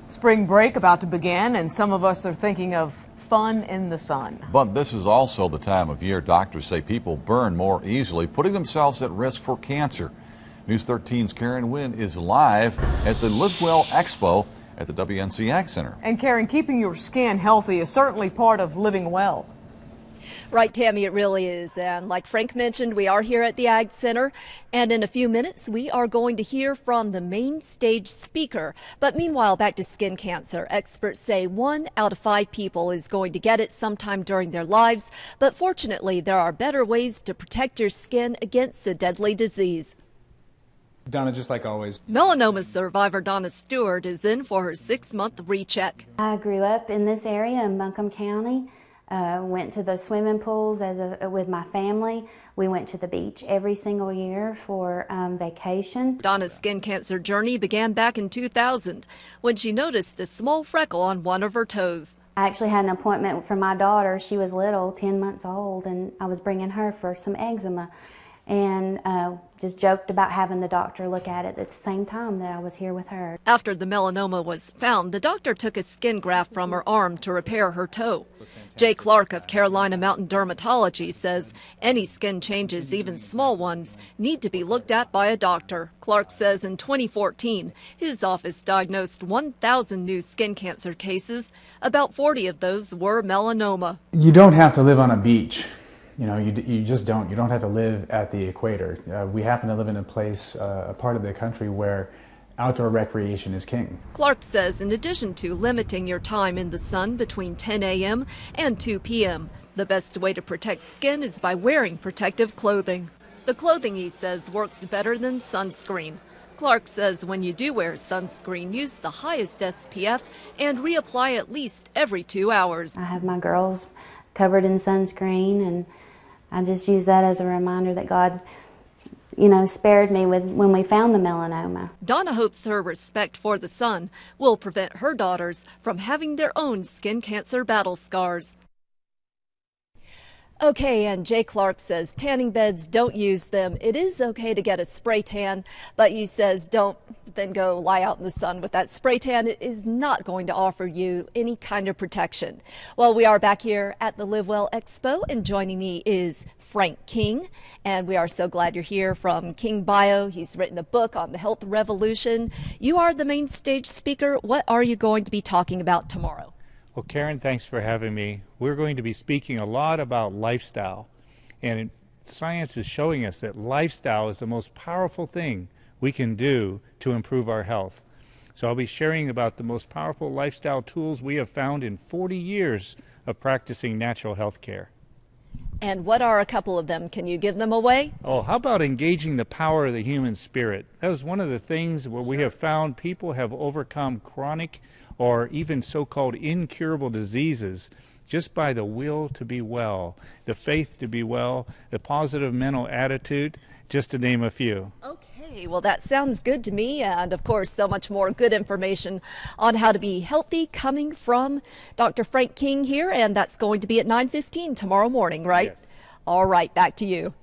Spring break about to begin, and some of us are thinking of fun in the sun. But this is also the time of year doctors say people burn more easily, putting themselves at risk for cancer. News 13's Wynne is live at the Live Well Expo at the WNC Ag Center. And Karen, keeping your skin healthy is certainly part of living well. Right, Tammy, it really is. And like Frank mentioned, we are here at the Ag Center, and in a few minutes we are going to hear from the main stage speaker. But meanwhile, back to skin cancer. Experts say 1 out of 5 people is going to get it sometime during their lives, but fortunately there are better ways to protect your skin against a deadly disease. Donna, just like always. Melanoma survivor Donna Stewart is in for her 6-month recheck. I grew up in this area in Buncombe County. Went to the swimming pools with my family. We went to the beach every single year for vacation. Donna's skin cancer journey began back in 2000 when she noticed a small freckle on one of her toes. I actually had an appointment for my daughter. She was little, 10 months old, and I was bringing her for some eczema. And just joked about having the doctor look at it at the same time that I was here with her. After the melanoma was found, the doctor took a skin graft from her arm to repair her toe. Clarke of Carolina Mountain Dermatology says any skin changes, even small ones, need to be looked at by a doctor. Clarke says in 2014, his office diagnosed 1,000 new skin cancer cases. About 40 of those were melanoma. You don't have to live on a beach. You know, you just don't. You don't have to live at the equator. We happen to live in a place, a part of the country where outdoor recreation is king. Clarke says in addition to limiting your time in the sun between 10 a.m. and 2 p.m., the best way to protect skin is by wearing protective clothing. The clothing, he says, works better than sunscreen. Clarke says when you do wear sunscreen, use the highest SPF and reapply at least every 2 hours. I have my girls covered in sunscreen, and I just use that as a reminder that God, spared me when we found the melanoma. Donna hopes her respect for the sun will prevent her daughters from having their own skin cancer battle scars. Okay, and Clarke says tanning beds, don't use them. It is okay to get a spray tan, but he says don't then go lie out in the sun with that spray tan. It is not going to offer you any kind of protection. Well, we are back here at the Live Well Expo, and joining me is Frank King, and we are so glad you're here from King Bio. He's written a book on the health revolution. You are the main stage speaker. What are you going to be talking about tomorrow? Well, Karen, thanks for having me. We're going to be speaking a lot about lifestyle, and science is showing us that lifestyle is the most powerful thing we can do to improve our health. So I'll be sharing about the most powerful lifestyle tools we have found in 40 years of practicing natural health care. And what are a couple of them? Can you give them away? Oh, how about engaging the power of the human spirit? That was one of the things where we have found people have overcome chronic or even so-called incurable diseases just by the will to be well, the faith to be well, the positive mental attitude, just to name a few. Okay, well that sounds good to me, and of course so much more good information on how to be healthy coming from Dr. Frank King here, and that's going to be at 9:15 tomorrow morning, right? Yes. All right, back to you.